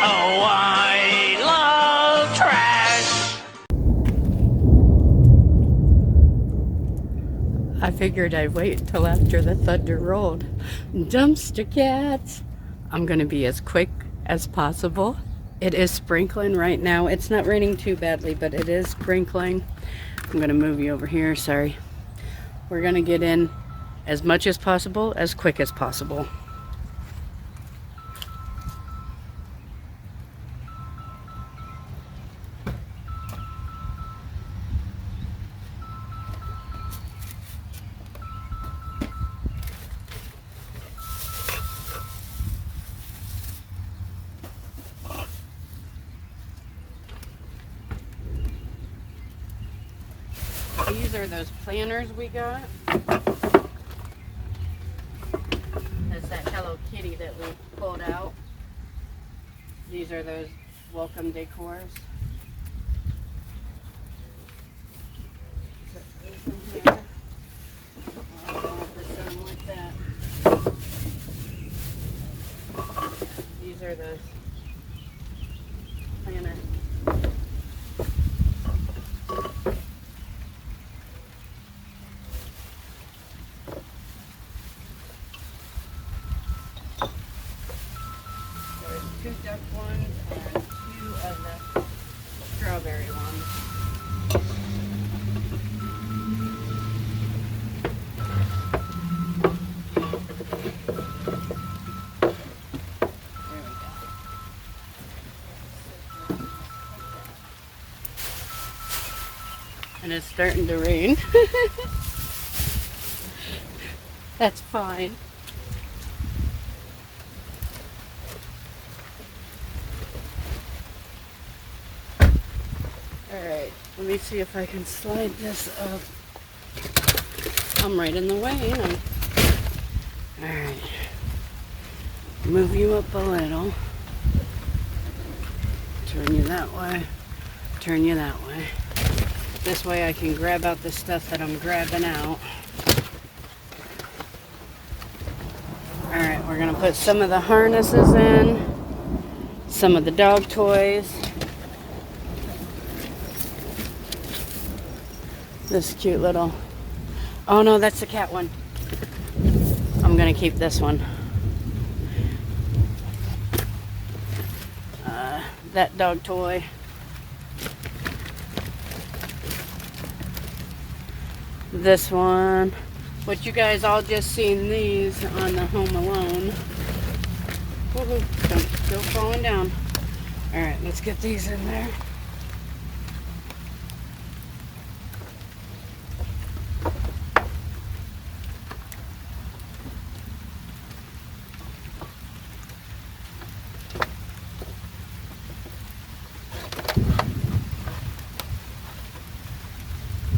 Oh, I love trash. I figured I'd wait until after the thunder rolled. Dumpster cats! I'm gonna be as quick as possible. It is sprinkling right now. It's not raining too badly, but it is sprinkling. I'm gonna move you over here, sorry. We're gonna get in as much as possible, as quick as possible. These are those planters we got. That's that Hello Kitty that we pulled out. These are those welcome decors. Put these in here. I'll put some like that. These are those planters. Two duck ones and two of the strawberry ones. There we go. And it's starting to rain. That's fine. Alright, let me see if I can slide this up. I'm right in the way, ain't I? Alright. Move you up a little. Turn you that way. Turn you that way. This way I can grab out the stuff that I'm grabbing out. Alright, we're going to put some of the harnesses in. Some of the dog toys. This cute little, oh no, that's the cat one. I'm gonna keep this one. That dog toy. This one, which you guys all just seen these on the Home Alone. Woohoo, don't go falling down. Alright, let's get these in there.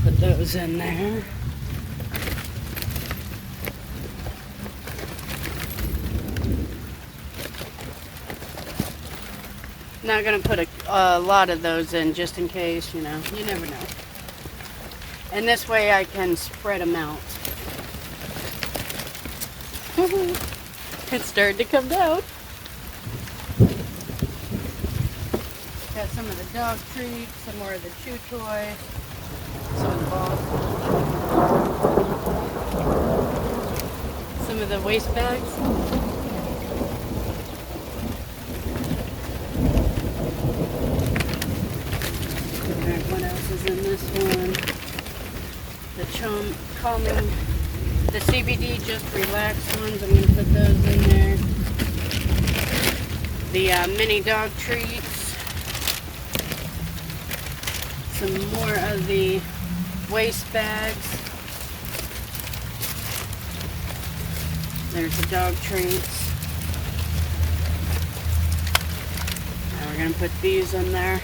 Put those in there. Not gonna put a lot of those in just in case, you know, you never know. And this way I can spread them out. It's starting to come down. Got some of the dog treats, some more of the chew toys, some of the balls, some of the waste bags. Alright, what else is in this one? The calming, the CBD just relax ones. I'm going to put those in there. The mini dog treats. Some more of the waste bags. There's the dog treats. Now we're going to put these in there.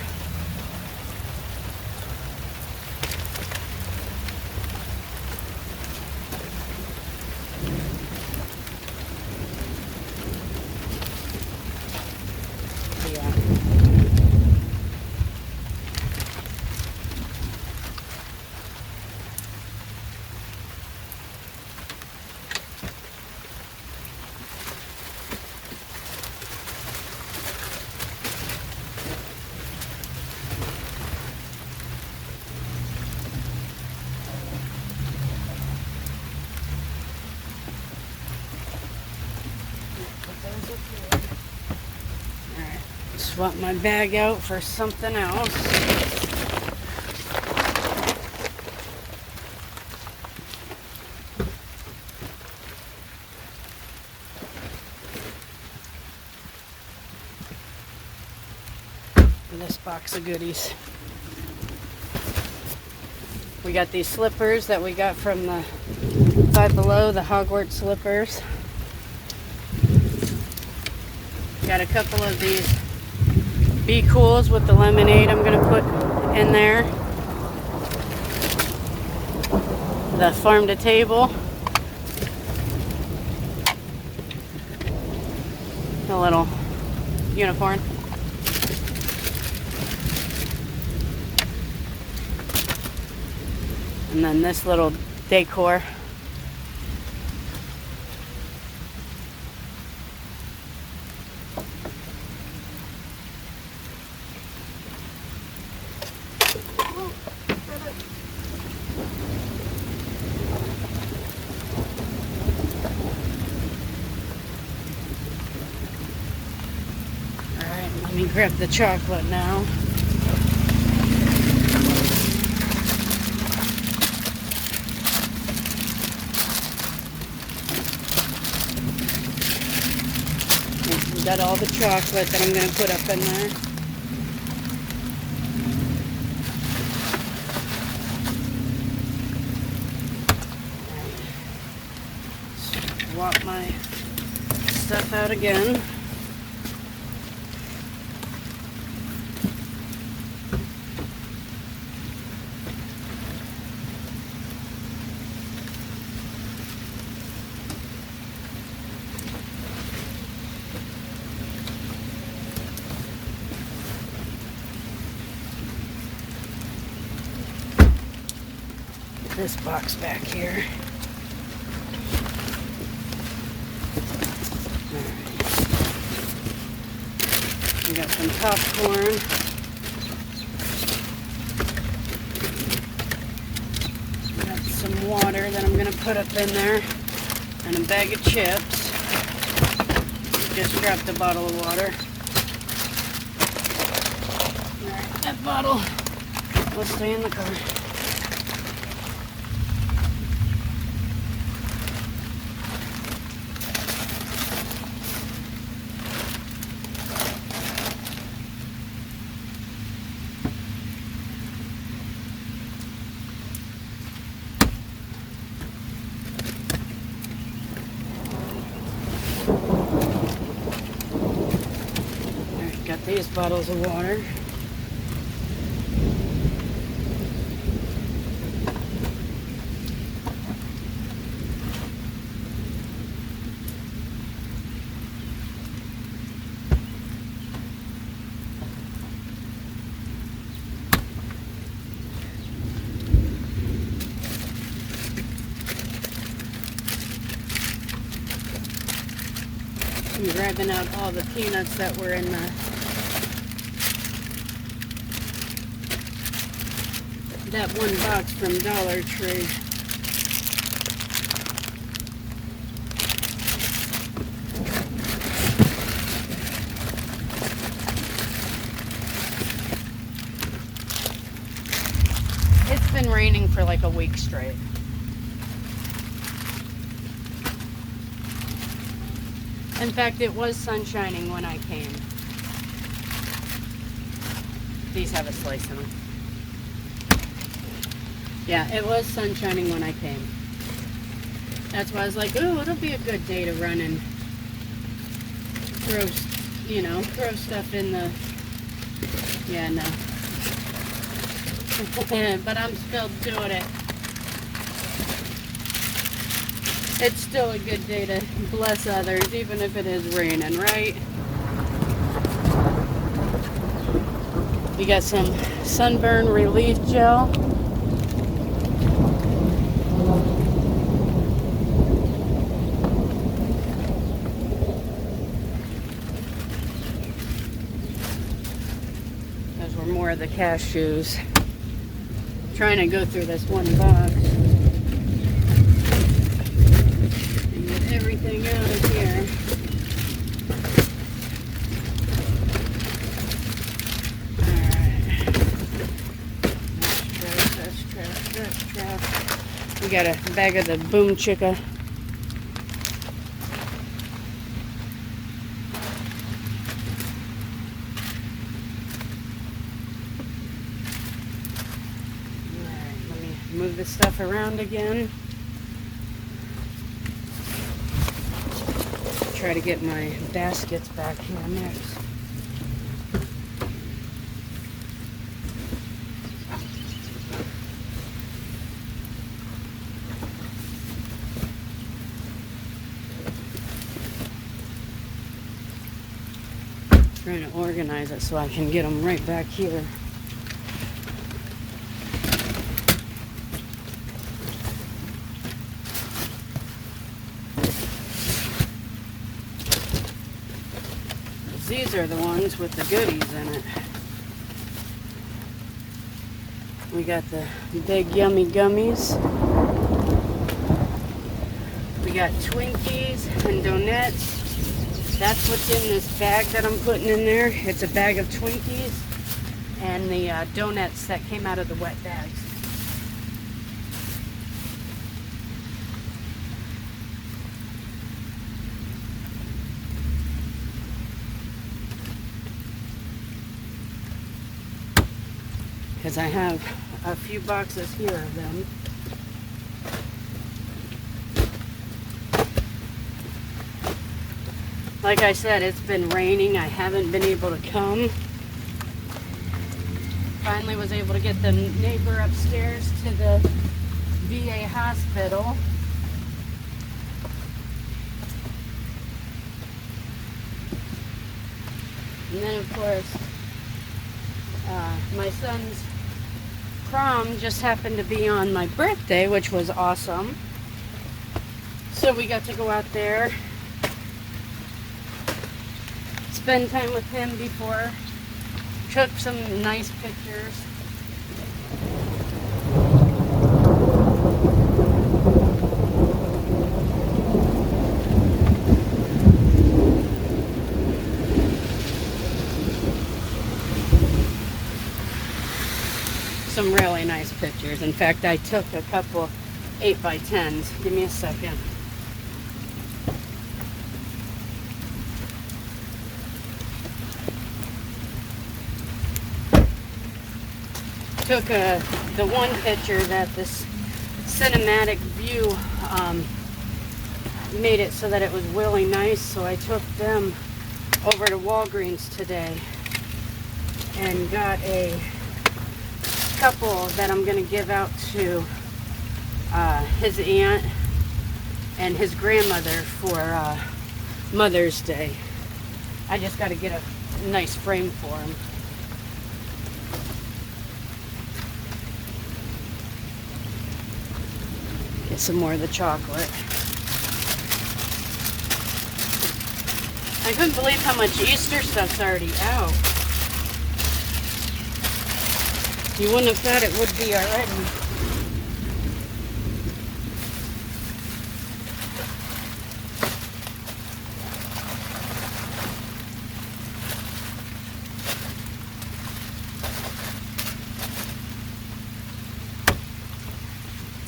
Swap my bag out for something else. This box of goodies. We got these slippers that we got from the Five Below, the Hogwarts slippers. Got a couple of these Be Cools with the lemonade I'm gonna put in there. The Farm to Table. A little unicorn. And then this little decor. Alright, let me grab the chocolate now. Got all the chocolate that I'm going to put up in there. Swap my stuff out again. This box back here. We got some popcorn. We got some water that I'm going to put up in there. And a bag of chips. Just dropped a bottle of water. Alright, that bottle will stay in the car. Got these bottles of water. I'm grabbing out all the peanuts that were in that one box from Dollar Tree. It's been raining for like a week straight. In fact, it was sun shining when I came. These have a slice in them. Yeah, it was sun shining when I came. That's why I was like, ooh, it'll be a good day to run and throw stuff in the... Yeah, no. But I'm still doing it. It's still a good day to bless others, even if it is raining, right? We got some sunburn relief gel. Those were more of the cashews. Trying to go through this one box. Everything out of here. got a bag of the Boom Chicka. Alright, let me move this stuff around again. Try to get my baskets back here next. Trying to organize it so I can get them right back here. These are the ones with the goodies in it. We got the big yummy gummies. We got Twinkies and donuts. That's what's in this bag that I'm putting in there. It's a bag of Twinkies and the donuts that came out of the wet bags. Because I have a few boxes here of them. Like I said, it's been raining. I haven't been able to come. Finally was able to get the neighbor upstairs to the VA hospital. And then of course, my son's prom just happened to be on my birthday, which was awesome. So we got to go out there, spend time with him before, took some nice pictures. Some really nice pictures. In fact, I took a couple 8x10s. Give me a second. Took the one picture that this cinematic view made it so that it was really nice, so I took them over to Walgreens today and got a couple that I'm going to give out to his aunt and his grandmother for Mother's Day. I just got to get a nice frame for them. Get some more of the chocolate. I couldn't believe how much Easter stuff's already out. You wouldn't have thought it would be already.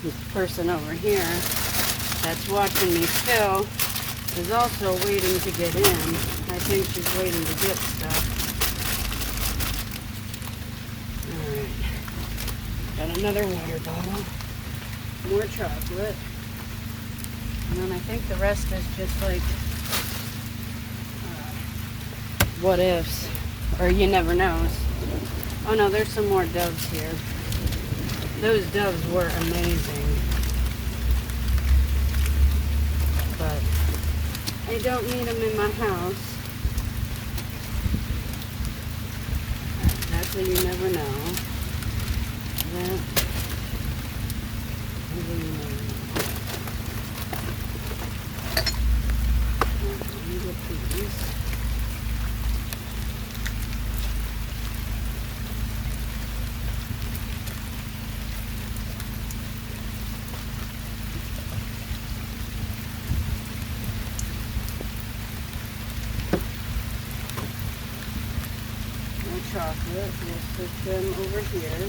This person over here that's watching me fill is also waiting to get in. I think she's waiting to get stuff. Got another water bottle, more chocolate, and then I think the rest is just like what ifs, or you never knows. Oh no, there's some more doves here. Those doves were amazing, but I don't need them in my house. That's what you never know. That chocolate. We'll put them over here.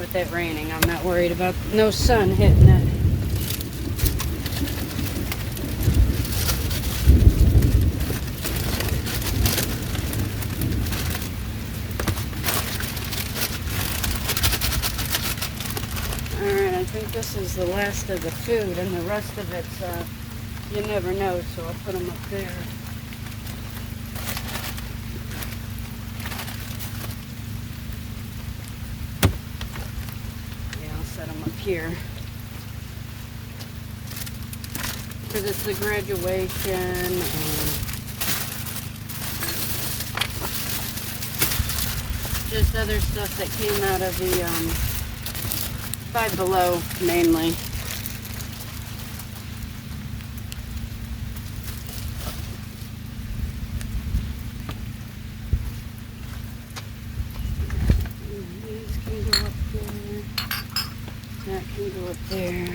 with it raining. I'm not worried about no sun hitting it. Alright, I think this is the last of the food, and the rest of it's, you never know, so I'll put them up there. Yeah, I'll set them up here. Because it's the graduation, and just other stuff that came out of the, Five Below, mainly. These can go up there. That can go up there.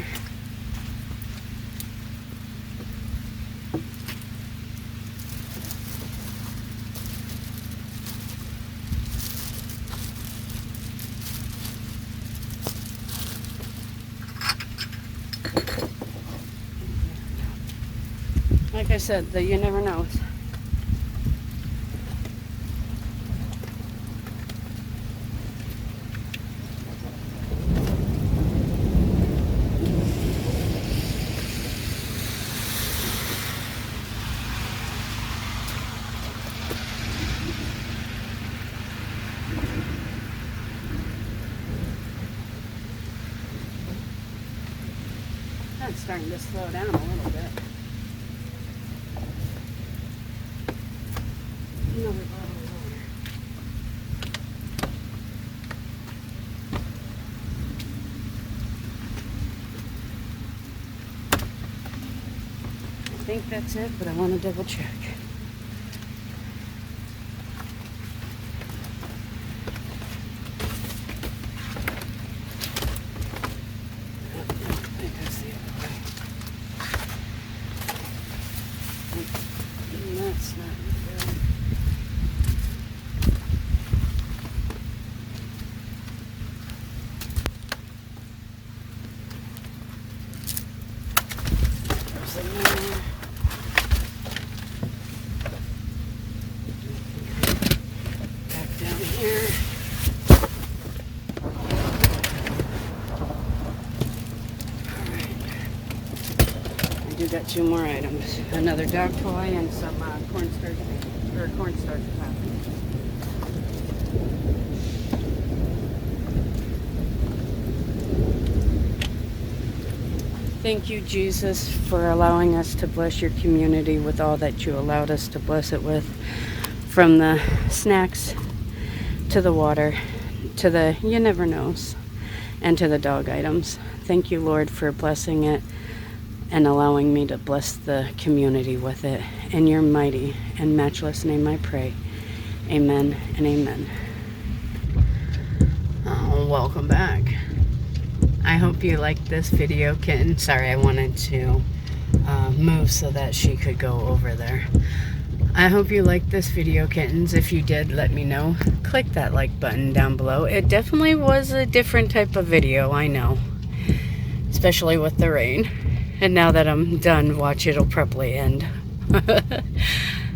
Like I said, you never know. That's starting to slow down a little bit. Another bottle of water. I think that's it, but I want to double check. I think that's the other way. That's not good. There's another. Back down here. I do got two more items. Another dog toy and some cornstarch pop. Thank you, Jesus, for allowing us to bless your community with all that you allowed us to bless it with. From the snacks to the water to the you never knows and to the dog items. Thank you, Lord, for blessing it and allowing me to bless the community with it. In your mighty and matchless name I pray. Amen and amen. Oh, welcome back. I hope you liked this video, kitten. Sorry, I wanted to move so that she could go over there. I hope you liked this video, kittens. If you did, let me know. Click that like button down below. It definitely was a different type of video, I know. Especially with the rain. And now that I'm done, watch, it'll probably end.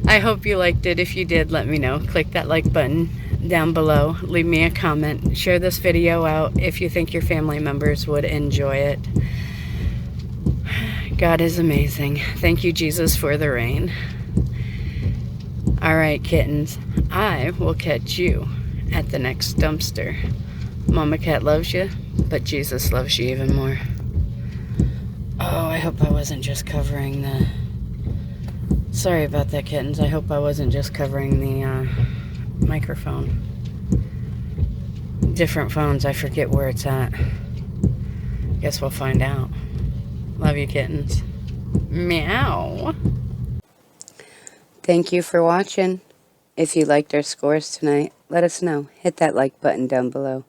I hope you liked it. If you did, let me know. Click that like button down below. Leave me a comment. Share this video out if you think your family members would enjoy it. God is amazing. Thank you, Jesus, for the rain. Alright, kittens. I will catch you at the next dumpster. Mama Cat loves you, but Jesus loves you even more. Oh, I hope I wasn't just covering the... Sorry about that, kittens. I hope I wasn't just covering the microphone. Different phones, I forget where it's at. Guess we'll find out. Love you, kittens. Meow. Thank you for watching. If you liked our scores tonight, let us know. Hit that like button down below.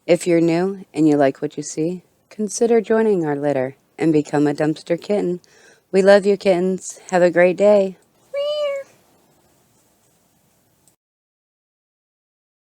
If you're new and you like what you see, consider joining our litter and become a dumpster kitten. We love you, kittens. Have a great day.